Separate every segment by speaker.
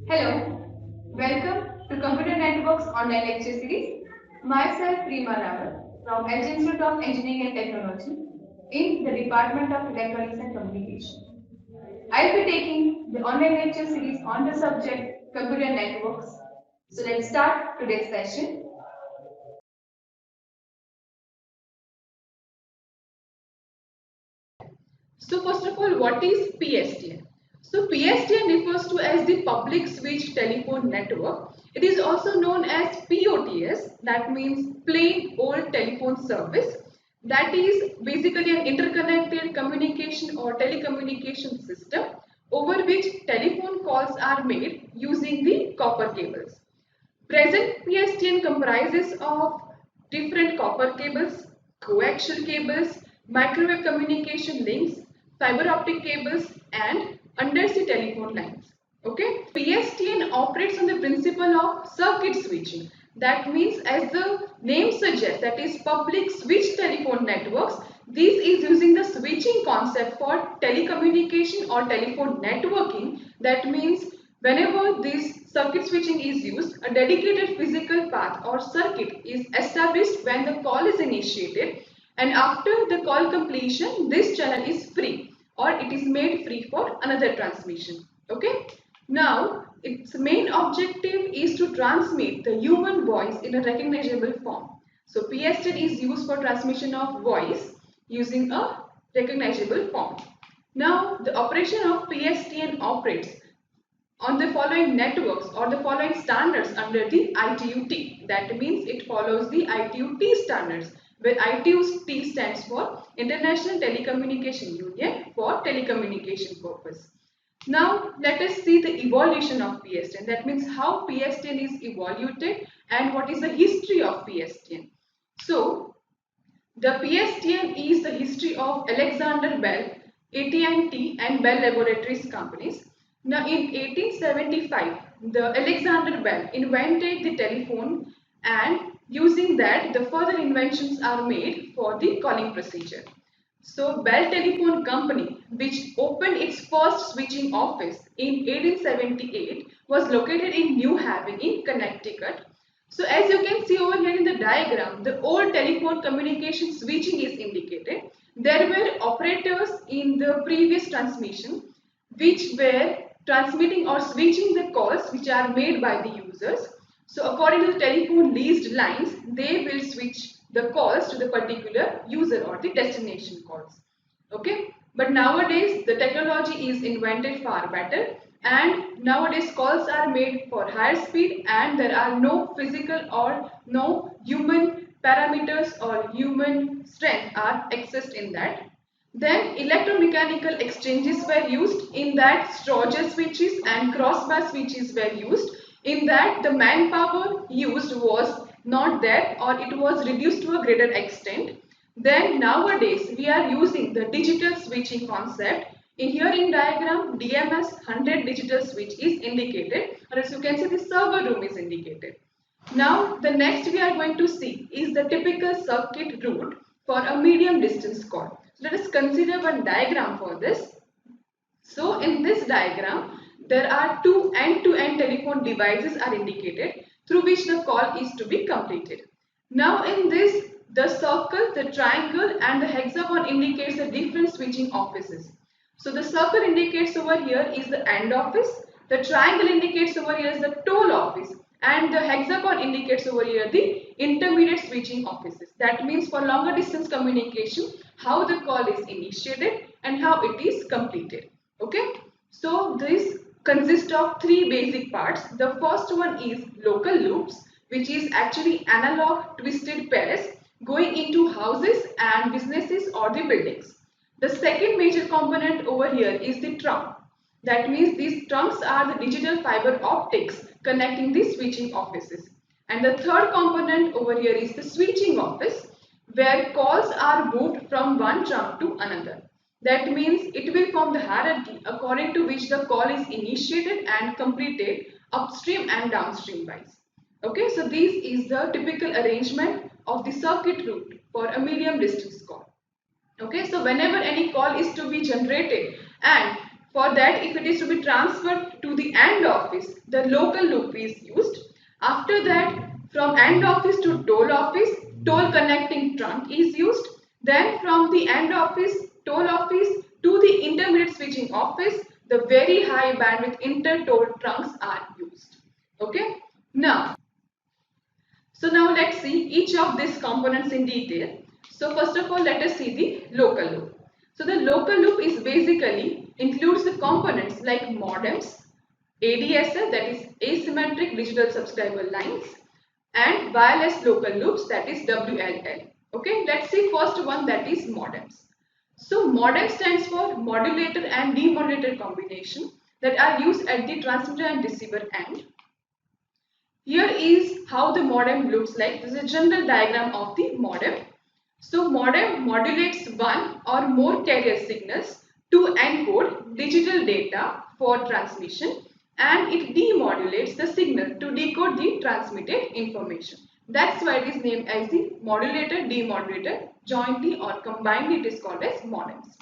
Speaker 1: Hello, welcome to Computer Networks online lecture series. Myself Reema Rawat from Edge Institute of Engineering and Technology in the Department of Electronics and Communication. I'll be taking the online lecture series on the subject Computer Networks. So let's start today's session.
Speaker 2: So first of all, what is PSTN? So PSTN refers to as the Public Switch Telephone Network. It is also known as POTS, that means Plain Old Telephone Service. That is basically an interconnected communication or telecommunication system over which telephone calls are made using the copper cables. Present PSTN comprises of different copper cables, coaxial cables, microwave communication links, fiber optic cables and undersea telephone lines. Okay, PSTN operates on the principle of circuit switching. That means, as the name suggests, that is public switch telephone networks. This is using the switching concept for telecommunication or telephone networking. That means whenever this circuit switching is used, a dedicated physical path or circuit is established when the call is initiated, and after the call completion, this channel is free or it is made free for another transmission. Okay. Now, its main objective is to transmit the human voice in a recognizable form. So, PSTN is used for transmission of voice using a recognizable form. Now, the operation of PSTN operates on the following networks or the following standards under the ITU-T. That means it follows the ITU-T standards, where ITU-T stands for International Telecommunication Union for telecommunication purpose. Now let us see the evolution of PSTN. That means how PSTN is evolved and what is the history of PSTN. So the PSTN is the history of Alexander Bell, AT&T and Bell Laboratories companies. Now in 1875, the Alexander Bell invented the telephone, and using that the further inventions are made for the calling procedure. So Bell Telephone Company, which opened its first switching office in 1878, was located in New Haven in Connecticut. So as you can see over here in the diagram, the old telephone communication switching is indicated. There were operators in the previous transmission which were transmitting or switching the calls which are made by the users. So according to the telephone leased lines, they will switch the calls to the particular user or the destination calls. Okay, but nowadays the technology is invented far better, and nowadays calls are made for higher speed and there are no physical or no human parameters or human strength are accessed in that. Then electromechanical exchanges were used. In that Strauger switches and crossbar switches were used. In that the manpower used was not there or it was reduced to a greater extent. Then nowadays we are using the digital switching concept. In here in diagram, DMS 100 digital switch is indicated, or as you can see the server room is indicated. Now the next we are going to see is the typical circuit route for a medium distance call. So let us consider one diagram for this. So in this diagram, there are two end-to-end telephone devices are indicated through which the call is to be completed. Now in this The circle, the triangle and the hexagon indicates the different switching offices. So the circle indicates over here is the end office, the triangle indicates over here is the toll office, and the hexagon indicates over here the intermediate switching offices. That means for longer distance communication, how the call is initiated and how it is completed. Okay. So this consists of three basic parts. The first one is local loops, which is actually analog twisted pairs going into houses and businesses or the buildings. The second major component over here is the trunk. That means these trunks are the digital fiber optics connecting the switching offices. And the third component over here is the switching office, where calls are moved from one trunk to another. That means it will form the hierarchy according to which the call is initiated and completed upstream and downstream wise. Okay, so this is the typical arrangement of the circuit route for a medium distance call. Okay, so whenever any call is to be generated, and for that if it is to be transferred to the end office, the local loop is used. After that, from end office to toll connecting trunk is used. Then from the end office, toll office to the intermediate switching office, the very high bandwidth inter-toll trunks are used. Okay, so now let's see each of these components in detail. So first of all, let us see the local loop. So the local loop is basically includes the components like modems, ADSL, that is asymmetric digital subscriber lines, and wireless local loops, that is WLL. Okay, let's see first one, that is modems. So modem stands for modulator and demodulator combination that are used at the transmitter and receiver end. Here is how the modem looks like. This is a general diagram of the modem. So modem modulates one or more carrier signals to encode digital data for transmission, and it demodulates the signal to decode the transmitted information. That's why it is named as the modulator demodulator. Jointly or combinedly it is called as modems.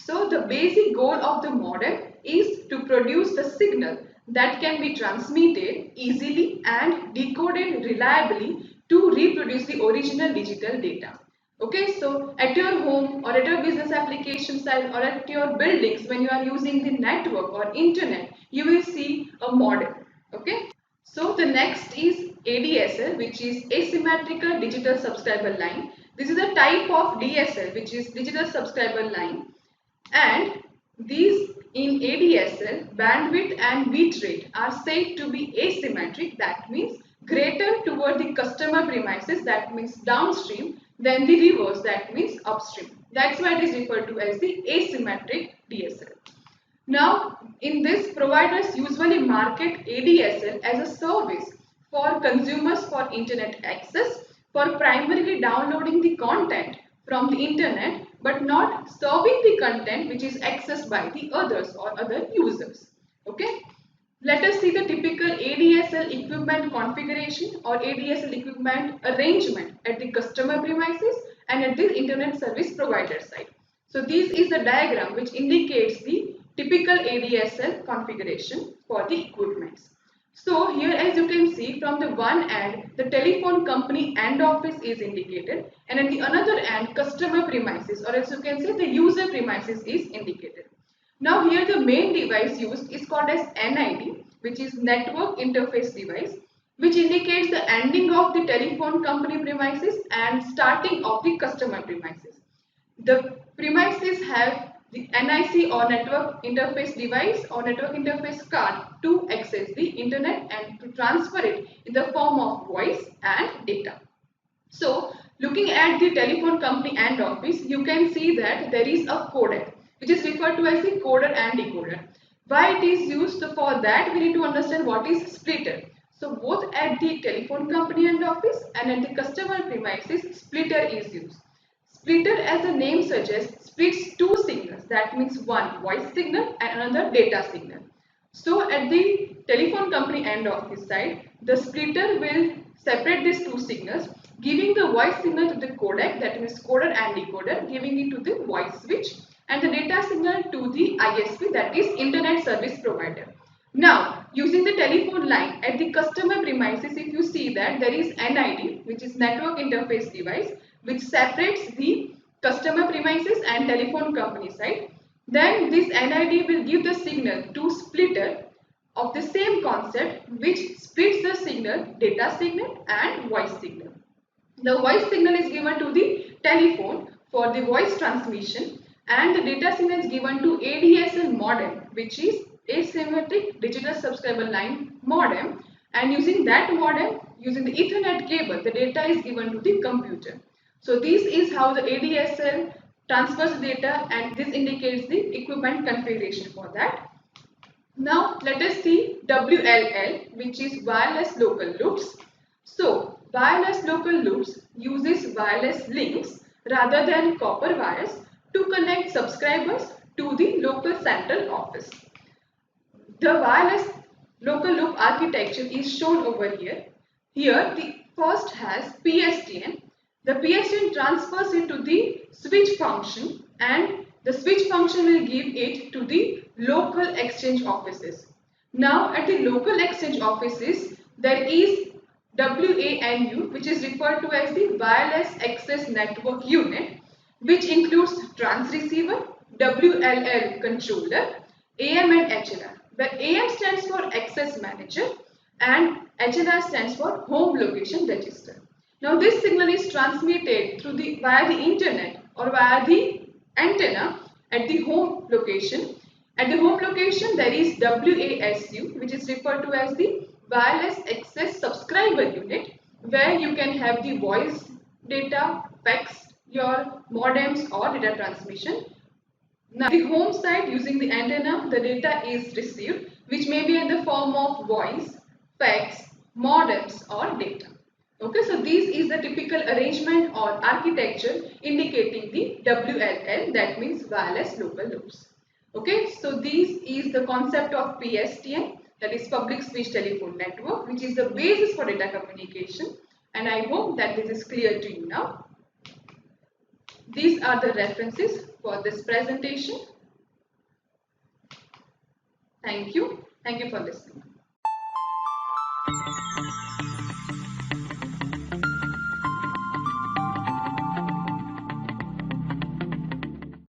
Speaker 2: So the basic goal of the modem is to produce the signal that can be transmitted easily and decoded reliably to reproduce the original digital data. Okay, so at your home or at your business application site or at your buildings, when you are using the network or internet, you will see a modem. Okay, so the next is ADSL, which is asymmetrical digital subscriber line. This is a type of DSL, which is digital subscriber line, and these in ADSL, bandwidth and bit rate are said to be asymmetric. That means greater toward the customer premises, that means downstream, than the reverse, that means upstream. That's why it is referred to as the asymmetric DSL. Now, in this, providers usually market ADSL as a service for consumers for internet access, for primarily downloading the content from the internet, but not serving the content which is accessed by the others or other users. Okay. Let us see the typical ADSL equipment configuration or ADSL equipment arrangement at the customer premises and at the internet service provider side. So this is the diagram which indicates the typical ADSL configuration for the equipments. So here, as you can see, from the one end, the telephone company end office is indicated, and at the another end, customer premises, or as you can say the user premises is indicated. Now here the main device used is called as NID, which is network interface device, which indicates the ending of the telephone company premises and starting of the customer premises. The premises have the NIC or network interface device or network interface card to access the internet and to transfer it in the form of voice and data. So looking at the telephone company end office, you can see that there is a codec which is referred to as the coder and decoder. Why it is used? For that we need to understand what is splitter. So both at the telephone company end office and at the customer premises, splitter is used. Splitter, as the name suggests, splits two signals, that means one voice signal and another data signal. So at the telephone company end office side, the splitter will separate these two signals, giving the voice signal to the codec, that means coder and decoder, giving it to the voice switch, and the data signal to the ISP, that is internet service provider. Now, using the telephone line at the customer premises, if you see that there is NID, which is network interface device, which separates the customer premises and telephone company side, then this NID will give the signal to splitter of the same concept, which splits the signal, data signal and voice signal. The voice signal is given to the telephone for the voice transmission, and the data signal is given to ADSL modem, which is asymmetric digital subscriber line modem, and using that modem, using the Ethernet cable, the data is given to the computer. So this is how the ADSL transfers data, and this indicates the equipment configuration for that. Now let us see WLL, which is wireless local loops. So wireless local loops uses wireless links rather than copper wires to connect subscribers to the local central office. The wireless local loop architecture is shown over here. Here the first has PSTN. The PSTN transfers it to the switch function, and the switch function will give it to the local exchange offices. Now at the local exchange offices there is WANU, which is referred to as the Wireless Access Network Unit, which includes transceiver, WLL controller, AM and HLR. The AM stands for Access Manager and HLR stands for Home Location Register. Now this signal is transmitted through via the internet or via the antenna at the home location. At the home location there is WASU, which is referred to as the Wireless Access Subscriber Unit, where you can have the voice data, fax, your modems or data transmission. Now, the home side, using the antenna, the data is received, which may be in the form of voice, fax, modems or data. Okay, so this is the typical arrangement or architecture indicating the WLL, that means wireless local loops. Okay, so this is the concept of PSTN, that is public switch telephone network, which is the basis for data communication, and I hope that this is clear to you now. These are the references for this presentation. Thank you. Thank you for listening.